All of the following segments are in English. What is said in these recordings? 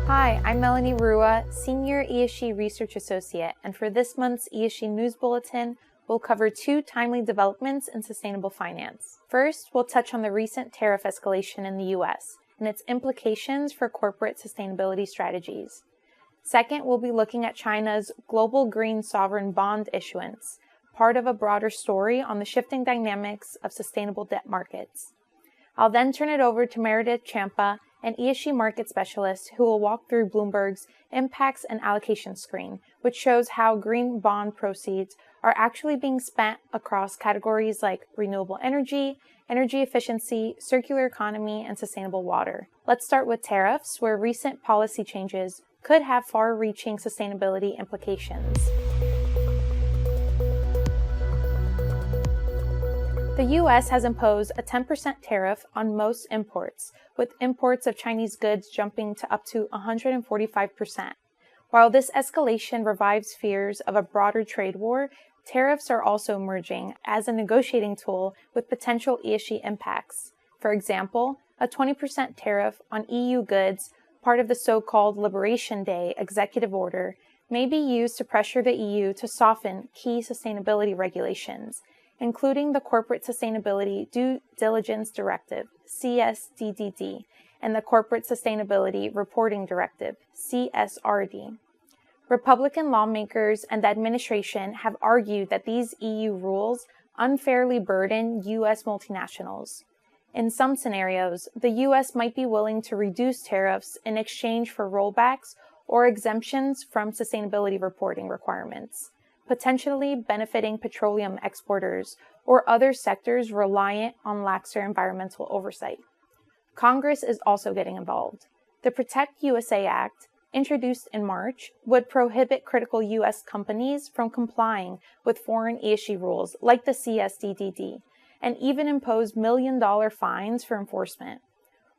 Hi, I'm Melanie Rua, Senior ESG Research Associate, and for this month's ESG News Bulletin, we'll cover two timely developments in sustainable finance. First, we'll touch on the recent tariff escalation in the US and its implications for corporate sustainability strategies. Second, we'll be looking at China's global green sovereign bond issuance, part of a broader story on the shifting dynamics of sustainable debt markets. I'll then turn it over to Meredith Chiampa, an ESG Market Specialist, who will walk through Bloomberg's Impacts and Allocation screen, which shows how green bond proceeds are actually being spent across categories like renewable energy, energy efficiency, circular economy, and sustainable water. Let's start with tariffs, where recent policy changes could have far-reaching sustainability implications. The U.S. has imposed a 10% tariff on most imports, with imports of Chinese goods jumping to up to 145%. While this escalation revives fears of a broader trade war, tariffs are also emerging as a negotiating tool with potential ESG impacts. For example, a 20% tariff on EU goods, part of the so-called Liberation Day executive order, may be used to pressure the EU to soften key sustainability regulations, including the Corporate Sustainability Due Diligence Directive, CSDDD, and the Corporate Sustainability Reporting Directive, CSRD. Republican lawmakers and the administration have argued that these EU rules unfairly burden U.S. multinationals. In some scenarios, the U.S. might be willing to reduce tariffs in exchange for rollbacks or exemptions from sustainability reporting requirements, potentially benefiting petroleum exporters or other sectors reliant on laxer environmental oversight. Congress is also getting involved. The Protect USA Act, introduced in March, would prohibit critical U.S. companies from complying with foreign ESG rules like the CSDDD, and even impose million-dollar fines for enforcement.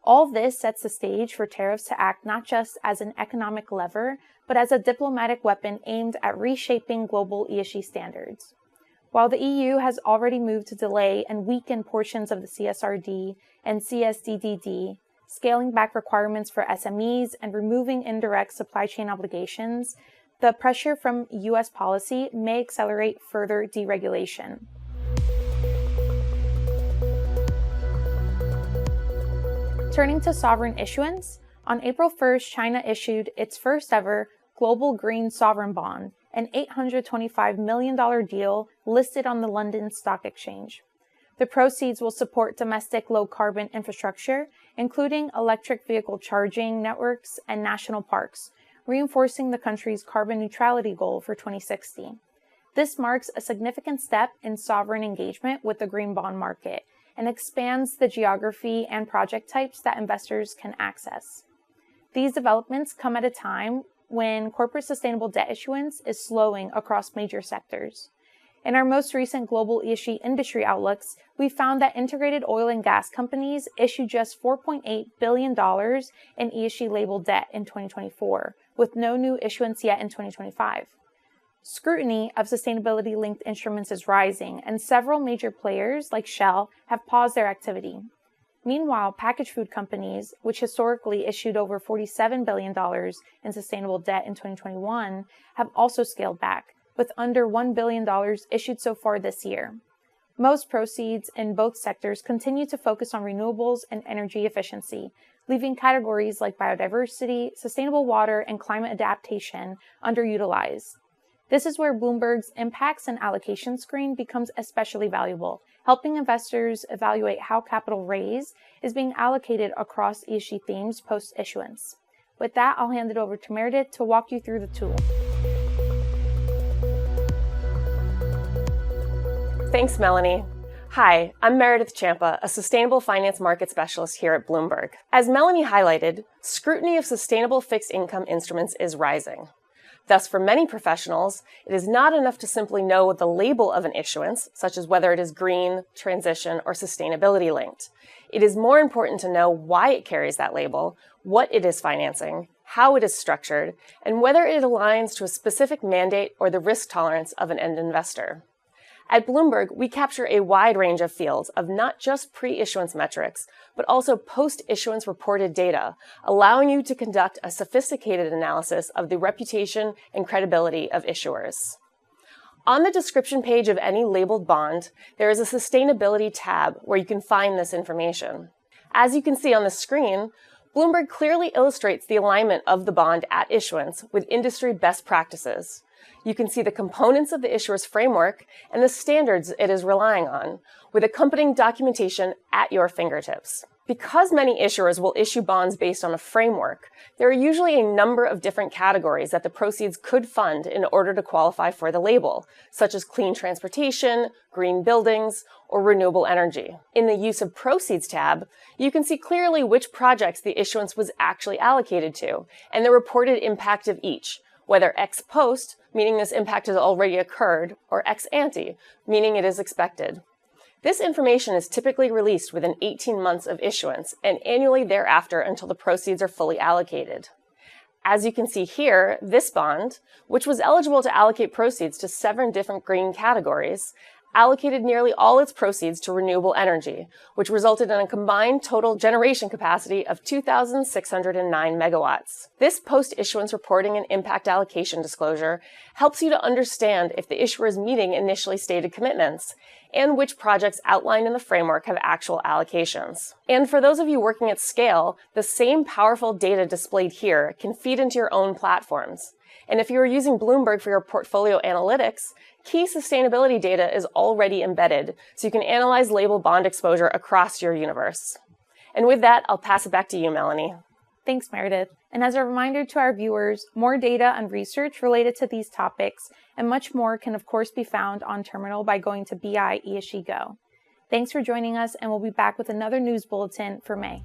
All this sets the stage for tariffs to act not just as an economic lever, but as a diplomatic weapon aimed at reshaping global ESG standards. While the EU has already moved to delay and weaken portions of the CSRD and CSDDD, scaling back requirements for SMEs and removing indirect supply chain obligations, the pressure from U.S. policy may accelerate further deregulation. Turning to sovereign issuance, on April 1st, China issued its first ever global green sovereign bond, an $825 million deal listed on the London Stock Exchange. The proceeds will support domestic low-carbon infrastructure, including electric vehicle charging networks and national parks, reinforcing the country's carbon neutrality goal for 2060. This marks a significant step in sovereign engagement with the green bond market and expands the geography and project types that investors can access. These developments come at a time when corporate sustainable debt issuance is slowing across major sectors. In our most recent global ESG industry outlooks, we found that integrated oil and gas companies issued just $4.8 billion in ESG-labeled debt in 2024, with no new issuance yet in 2025. Scrutiny of sustainability-linked instruments is rising, and several major players, like Shell, have paused their activity. Meanwhile, packaged food companies, which historically issued over $47 billion in sustainable debt in 2021, have also scaled back, with under $1 billion issued so far this year. Most proceeds in both sectors continue to focus on renewables and energy efficiency, leaving categories like biodiversity, sustainable water, and climate adaptation underutilized. This is where Bloomberg's Impacts and Allocation screen becomes especially valuable, helping investors evaluate how capital raised is being allocated across ESG themes post-issuance. With that, I'll hand it over to Meredith to walk you through the tool. Thanks, Melanie. Hi, I'm Meredith Chiampa, a sustainable finance market specialist here at Bloomberg. As Melanie highlighted, scrutiny of sustainable fixed income instruments is rising. Thus, for many professionals, it is not enough to simply know the label of an issuance, such as whether it is green, transition, or sustainability linked. It is more important to know why it carries that label, what it is financing, how it is structured, and whether it aligns to a specific mandate or the risk tolerance of an end investor. At Bloomberg, we capture a wide range of fields of not just pre-issuance metrics, but also post-issuance reported data, allowing you to conduct a sophisticated analysis of the reputation and credibility of issuers. On the description page of any labeled bond, there is a sustainability tab where you can find this information. As you can see on the screen, Bloomberg clearly illustrates the alignment of the bond at issuance with industry best practices. You can see the components of the issuer's framework and the standards it is relying on, with accompanying documentation at your fingertips. Because many issuers will issue bonds based on a framework, there are usually a number of different categories that the proceeds could fund in order to qualify for the label, such as clean transportation, green buildings, or renewable energy. In the Use of Proceeds tab, you can see clearly which projects the issuance was actually allocated to, and the reported impact of each, whether ex post, meaning this impact has already occurred, or ex ante, meaning it is expected. This information is typically released within 18 months of issuance and annually thereafter until the proceeds are fully allocated. As you can see here, this bond, which was eligible to allocate proceeds to 7 different green categories, allocated nearly all its proceeds to renewable energy, which resulted in a combined total generation capacity of 2,609 megawatts. This post-issuance reporting and impact allocation disclosure helps you to understand if the issuer is meeting initially stated commitments and which projects outlined in the framework have actual allocations. And for those of you working at scale, the same powerful data displayed here can feed into your own platforms. And if you are using Bloomberg for your portfolio analytics, key sustainability data is already embedded, so you can analyze label bond exposure across your universe. And with that, I'll pass it back to you, Melanie. Thanks, Meredith. And as a reminder to our viewers, more data and research related to these topics and much more can of course be found on Terminal by going to BI ESG Go. Thanks for joining us, and we'll be back with another news bulletin for May.